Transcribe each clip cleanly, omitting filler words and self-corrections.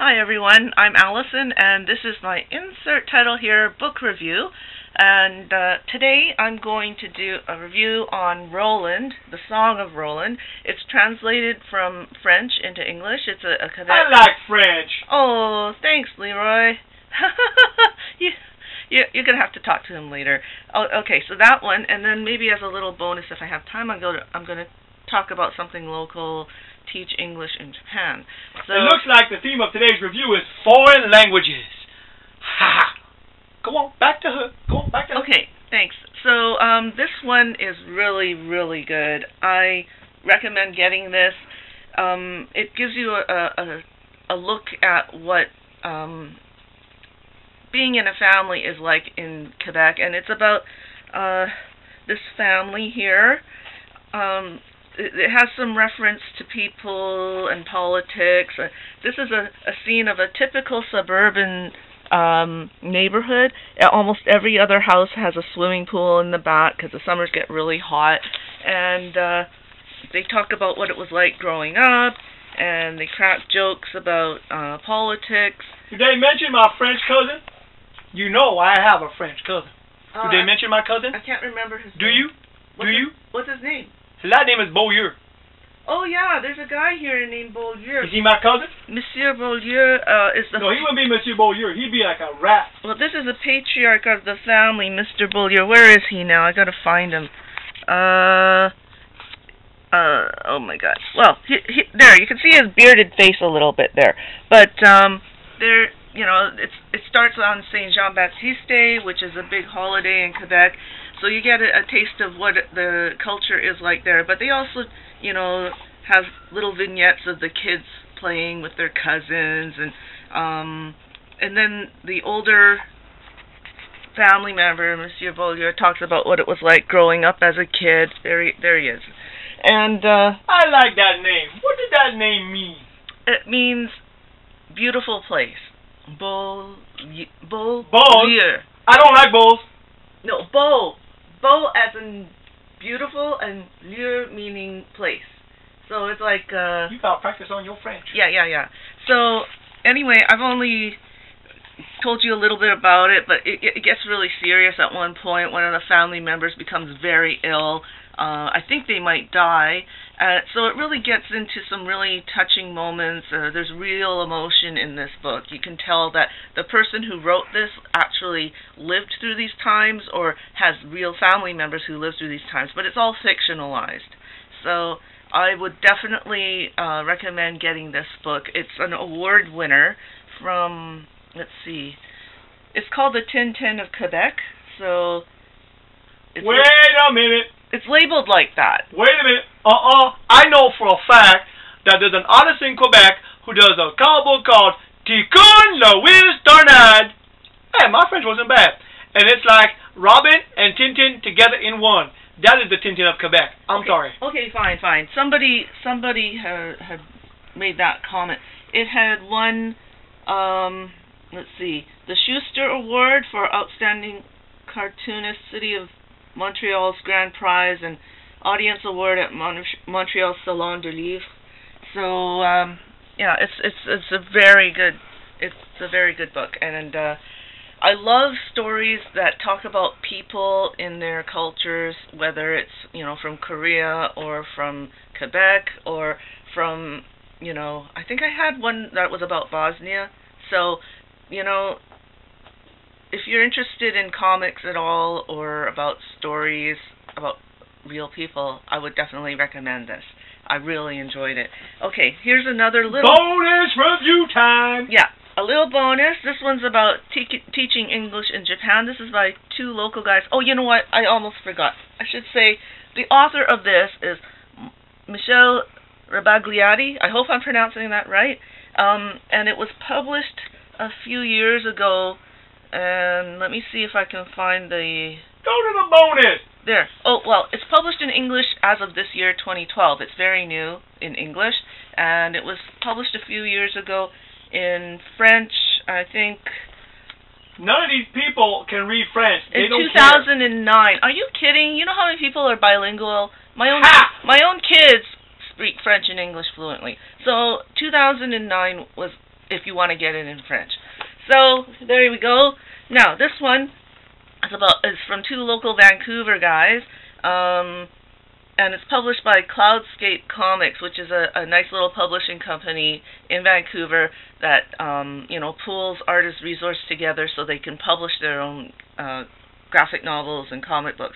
Hi everyone, I'm Allison, and this is my insert title here, book review. And today I'm going to do a review on Roland, the Song of Roland. It's translated from French into English. It's a Quebec. I like French. Oh, thanks, Leroy. You're gonna have to talk to him later. Oh, okay, so that one, and then maybe as a little bonus, if I have time, I'm gonna talk about something local. Teach English in Japan. So, it looks like the theme of today's review is foreign languages. Ha! Go on, back to her. Go on, back to her. Okay, thanks. So this one is really, really good. I recommend getting this. It gives you a look at what being in a family is like in Quebec, and it's about this family here. It has some reference to people and politics. This is a scene of a typical suburban neighborhood. Almost every other house has a swimming pool in the back because the summers get really hot. And they talk about what it was like growing up, and they crack jokes about politics. Did they mention my French cousin? You know I have a French cousin. Did they mention my cousin? I can't remember his name. Do you? What's his name? His last name is Beaulieu. Oh yeah, there's a guy here named Beaulieu. Is he my cousin? Monsieur Beaulieu is the... No, he wouldn't be Monsieur Beaulieu. He'd be like a rat. Well, this is the patriarch of the family, Mr. Beaulieu. Where is he now? I gotta find him. Oh my God. Well, there, you can see his bearded face a little bit there. But, there, you know, it starts on Saint Jean-Baptiste Day, which is a big holiday in Quebec. So you get a taste of what the culture is like there. But they also, you know, have little vignettes of the kids playing with their cousins, and then the older family member, Monsieur Beaulieu, talks about what it was like growing up as a kid. There he is. And I like that name. What did that name mean? It means beautiful place. Beaulieu. I don't like bulls. No, Beau as in beautiful, and lieu meaning place. So it's like... you gotta practice on your French. Yeah. So, anyway, I've only told you a little bit about it, but it gets really serious at one point. One of the family members becomes very ill. I think they might die. So it really gets into some really touching moments. There's real emotion in this book. You can tell that the person who wrote this actually lived through these times or has real family members who lived through these times, but it's all fictionalized. So I would definitely recommend getting this book. It's an award winner from, let's see, it's called the Tintin of Quebec. So it's wait a minute. It's labeled like that. Wait a minute. I know for a fact that there's an artist in Quebec who does a comic book called Ticoun Louis Darnad. Hey, my French wasn't bad. And it's like Robin and Tintin together in one. That is the Tintin of Quebec. I'm sorry. Okay, fine. Somebody had made that comment. It had won, let's see, the Schuster Award for Outstanding Cartoonist, City of Montreal's Grand Prize, and Audience Award at Montreal Salon du Livre. So yeah, it's a very good book, and I love stories that talk about people in their cultures, whether it's, you know, from Korea or from Quebec or from, you know, I think I had one that was about Bosnia. So, you know, if you're interested in comics at all or about stories about real people, I would definitely recommend this. I really enjoyed it. Okay, here's another little... bonus review time! Yeah, a little bonus. This one's about teaching English in Japan. This is by two local guys. Oh, you know what? I almost forgot. I should say the author of this is Michel Rabagliati. I hope I'm pronouncing that right. And it was published a few years ago. And let me see if I can find the... Go to the bonus! There. Oh, well, it's published in English as of this year, 2012. It's very new in English. And it was published a few years ago in French, I think... None of these people can read French. They in don't 2009. Care. Are you kidding? You know how many people are bilingual? My own kids speak French and English fluently. So 2009 was if you want to get it in French. So there we go. Now this one is from two local Vancouver guys, and it's published by Cloudscape Comics, which is a nice little publishing company in Vancouver that pools artists' resources together so they can publish their own graphic novels and comic books.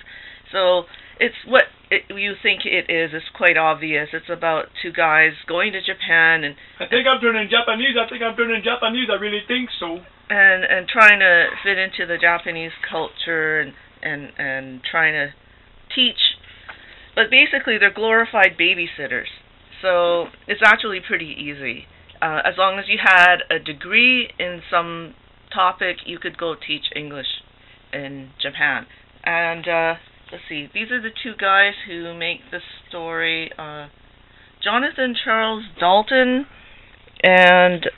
So it's what you think it is. It's quite obvious. It's about two guys going to Japan and I think I'm turning Japanese. I really think so. And trying to fit into the Japanese culture and trying to teach. But basically, they're glorified babysitters. So it's actually pretty easy. As long as you had a degree in some topic, you could go teach English in Japan. And let's see, these are the two guys who make the story. Jonathan Charles Dalton and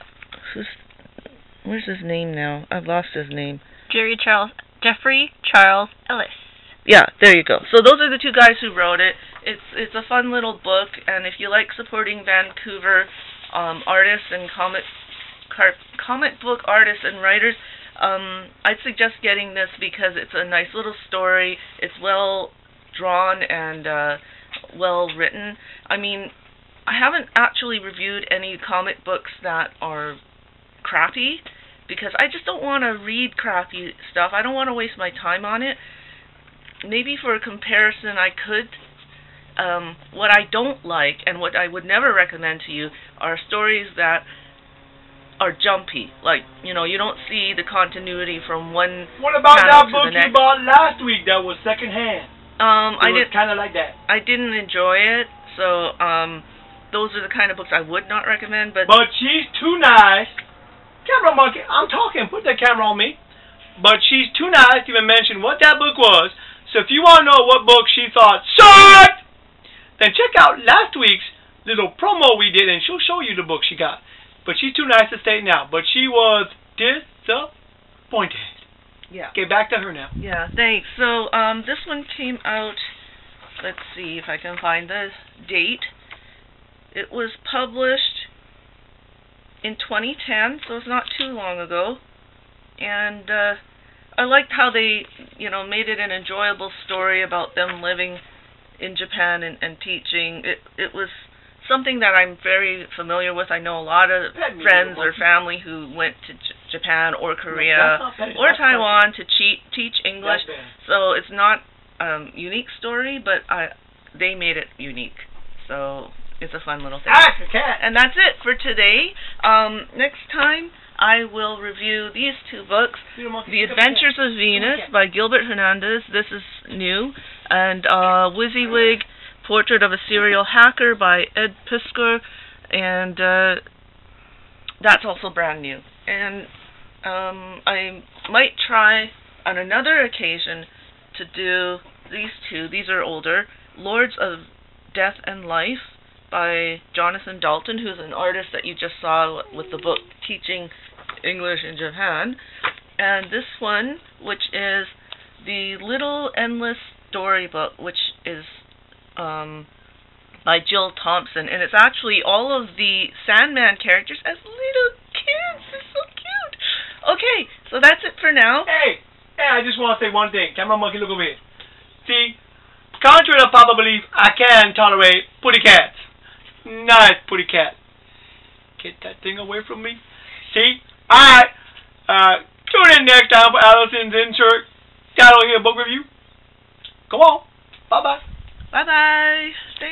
where's his name now? I've lost his name. Jeffrey Charles Ellis. Yeah, there you go. So those are the two guys who wrote it. It's a fun little book, and if you like supporting Vancouver artists and comic book artists and writers, I'd suggest getting this because it's a nice little story. It's well drawn and well written. I mean, I haven't actually reviewed any comic books that are crappy because I just don't want to read crappy stuff. I don't want to waste my time on it. Maybe for a comparison I could. What I don't like and what I would never recommend to you are stories that are jumpy. Like, you don't see the continuity from one What about that book to the next. you bought last week that was secondhand? I did kind of like that. I didn't enjoy it, so those are the kind of books I would not recommend. But she's too nice. Camera monkey, I'm talking. Put the camera on me. But she's too nice to even mention what that book was. So if you want to know what book she thought sucked, then check out last week's little promo we did, and she'll show you the book she got. But she's too nice to say now. But she was disappointed. yeah. Get back to her now. Yeah, thanks. So this one came out, let's see if I can find the date. It was published in 2010, so it's not too long ago. And I liked how they, made it an enjoyable story about them living in Japan and teaching. It was something that I'm very familiar with. I know a lot of friends or family who went to Japan or Korea or Taiwan to teach English. So it's not a unique story, but they made it unique. So it's a fun little thing. And that's it for today. Next time, I will review these two books, The Adventures of Venus by Gilbert Hernandez. This is new. And WYSIWYG, Portrait of a Serial Hacker by Ed Piskor. And that's also brand new. And I might try on another occasion to do these two. These are older. Lords of Death and Life by Jonathan Dalton, who's an artist that you just saw with the book Teaching English in Japan. And this one, which is The Little Endless Storybook, which is by Jill Thompson. And it's actually all of the Sandman characters as little kids. It's so cute. Okay, so that's it for now. Hey, I just want to say one thing. Camera monkey, look over here. See, contrary to popular belief, I can tolerate putty cats. Nice putty cat. Get that thing away from me. See? Alright. Tune in next time for Allison's insert title here book review. Come on. Bye-bye. Bye-bye.